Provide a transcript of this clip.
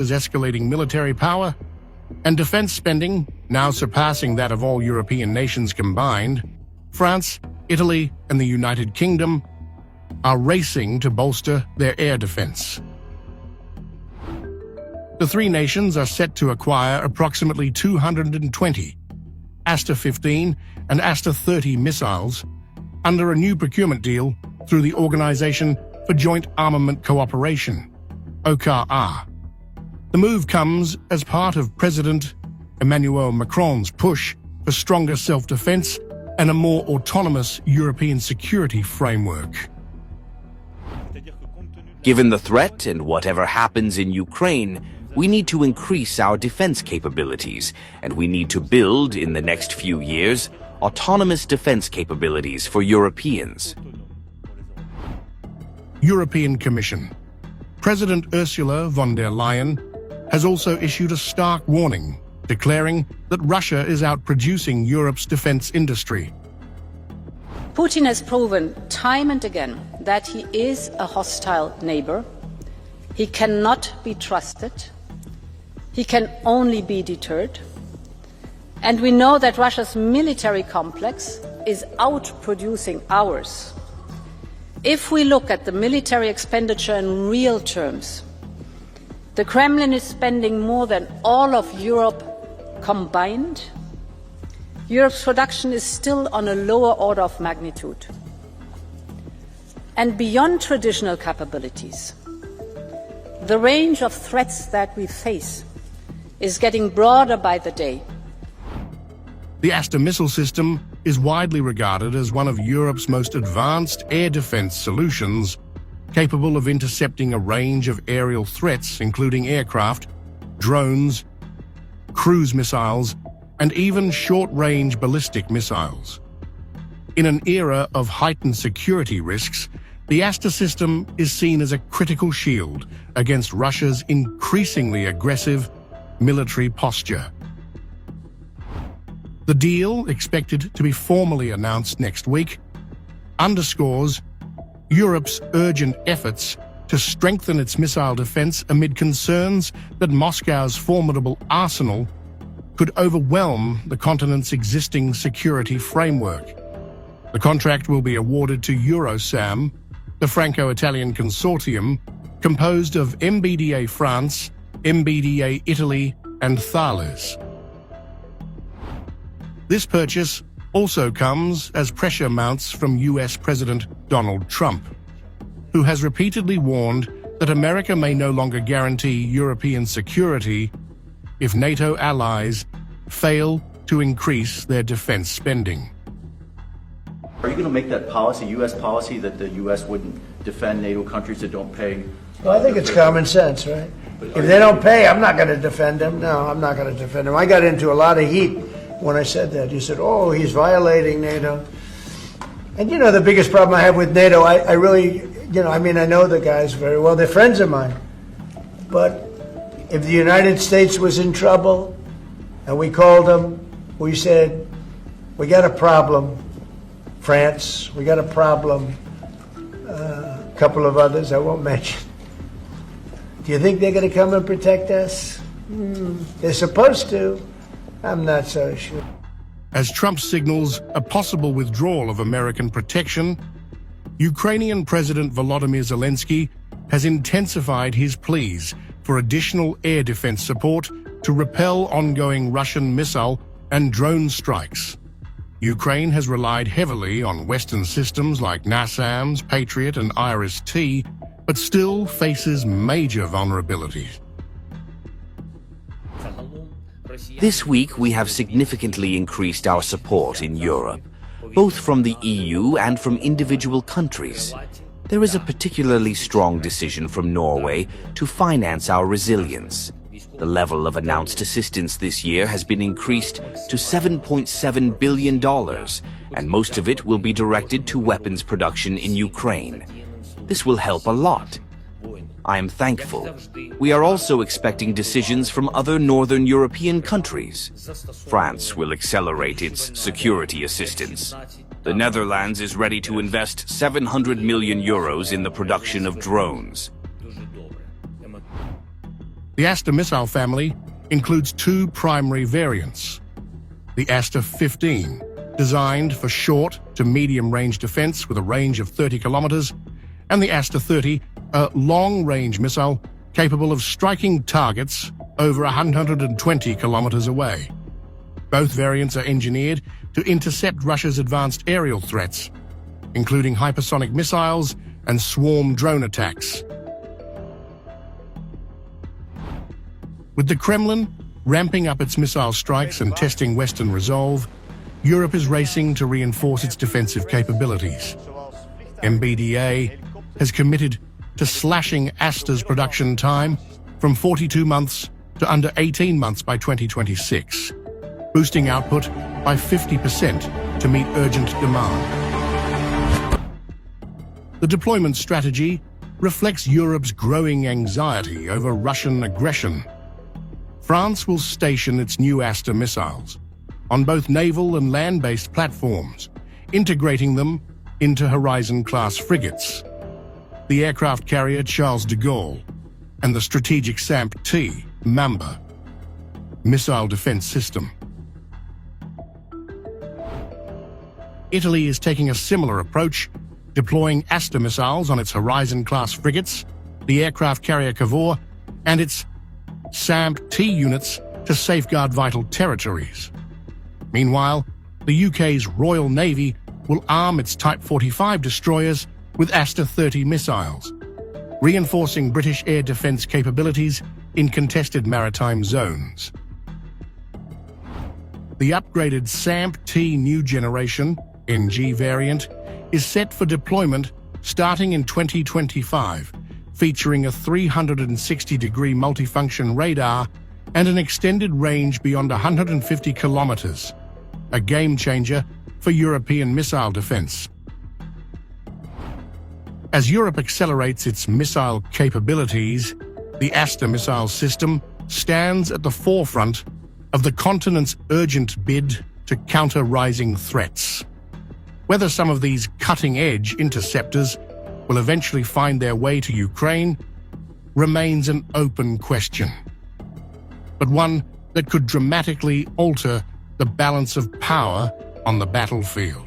escalating military power, and defense spending now surpassing that of all European nations combined, France, Italy, and the United Kingdom are racing to bolster their air defense. The three nations are set to acquire approximately 220 Aster-15 and Aster-30 missiles under a new procurement deal through the Organization for Joint Armament Cooperation, OCAR. The move comes as part of President Emmanuel Macron's push for stronger self-defense and a more autonomous European security framework. Given the threat and whatever happens in Ukraine, we need to increase our defense capabilities, and we need to build, in the next few years, autonomous defense capabilities for Europeans. European Commission. President Ursula von der Leyen has also issued a stark warning, declaring that Russia is outproducing Europe's defense industry. Putin has proven time and again that he is a hostile neighbor. He cannot be trusted. He can only be deterred. And we know that Russia's military complex is outproducing ours. If we look at the military expenditure in real terms, the Kremlin is spending more than all of Europe combined. Europe's production is still on a lower order of magnitude. And beyond traditional capabilities, the range of threats that we face is getting broader by the day. The Aster missile system is widely regarded as one of Europe's most advanced air defense solutions, capable of intercepting a range of aerial threats, including aircraft, drones, cruise missiles, and even short-range ballistic missiles. In an era of heightened security risks, the Aster system is seen as a critical shield against Russia's increasingly aggressive military posture. The deal, expected to be formally announced next week, underscores Europe's urgent efforts to strengthen its missile defense amid concerns that Moscow's formidable arsenal could overwhelm the continent's existing security framework. The contract will be awarded to Eurosam, the Franco-Italian consortium composed of MBDA France, MBDA Italy, and Thales. This purchase also comes as pressure mounts from US President Donald Trump, who has repeatedly warned that America may no longer guarantee European security if NATO allies fail to increase their defense spending. Are you going to make that policy, U.S. policy, that the U.S. wouldn't defend NATO countries that don't pay? Well, I think it's common sense, right? If they don't pay, I'm not going to defend them. No, I'm not going to defend them. I got into a lot of heat when I said that. You said, oh, he's violating NATO. And you know, the biggest problem I have with NATO, I really, I know the guys very well. They're friends of mine. But if the United States was in trouble and we called them, we said, we got a problem. France, we got a problem. A couple of others I won't mention. Do you think they're going to come and protect us? They're supposed to. I'm not so sure. As Trump signals a possible withdrawal of American protection, Ukrainian President Volodymyr Zelensky has intensified his pleas for additional air defense support to repel ongoing Russian missile and drone strikes. Ukraine has relied heavily on Western systems like NASAMS, Patriot, and IRIS-T, but still faces major vulnerabilities. This week, we have significantly increased our support in Europe, both from the EU and from individual countries. There is a particularly strong decision from Norway to finance our resilience. The level of announced assistance this year has been increased to $7.7 billion, and most of it will be directed to weapons production in Ukraine. This will help a lot. I am thankful. We are also expecting decisions from other Northern European countries. France will accelerate its security assistance. The Netherlands is ready to invest 700 million euros in the production of drones. The Aster missile family includes two primary variants. The Aster 15, designed for short to medium-range defense with a range of 30 kilometers, and the Aster 30, a long-range missile capable of striking targets over 120 kilometers away. Both variants are engineered to intercept Russia's advanced aerial threats, including hypersonic missiles and swarm drone attacks. With the Kremlin ramping up its missile strikes and testing Western resolve, Europe is racing to reinforce its defensive capabilities. MBDA has committed to slashing Aster's production time from 42 months to under 18 months by 2026, boosting output by 50% to meet urgent demand. The deployment strategy reflects Europe's growing anxiety over Russian aggression. France will station its new Aster missiles on both naval and land-based platforms, integrating them into Horizon-class frigates, the aircraft carrier Charles de Gaulle, and the strategic SAMP-T Mamba missile defense system. Italy is taking a similar approach, deploying Aster missiles on its Horizon-class frigates, the aircraft carrier Cavour, and its SAMP-T units to safeguard vital territories. Meanwhile, the UK's Royal Navy will arm its Type 45 destroyers with Aster 30 missiles, reinforcing British air defence capabilities in contested maritime zones. The upgraded SAMP-T New Generation NG variant is set for deployment starting in 2025, featuring a 360-degree multifunction radar and an extended range beyond 150 kilometers, a game-changer for European missile defense. As Europe accelerates its missile capabilities, the Aster missile system stands at the forefront of the continent's urgent bid to counter rising threats. Whether some of these cutting-edge interceptors will eventually find their way to Ukraine remains an open question, but one that could dramatically alter the balance of power on the battlefield.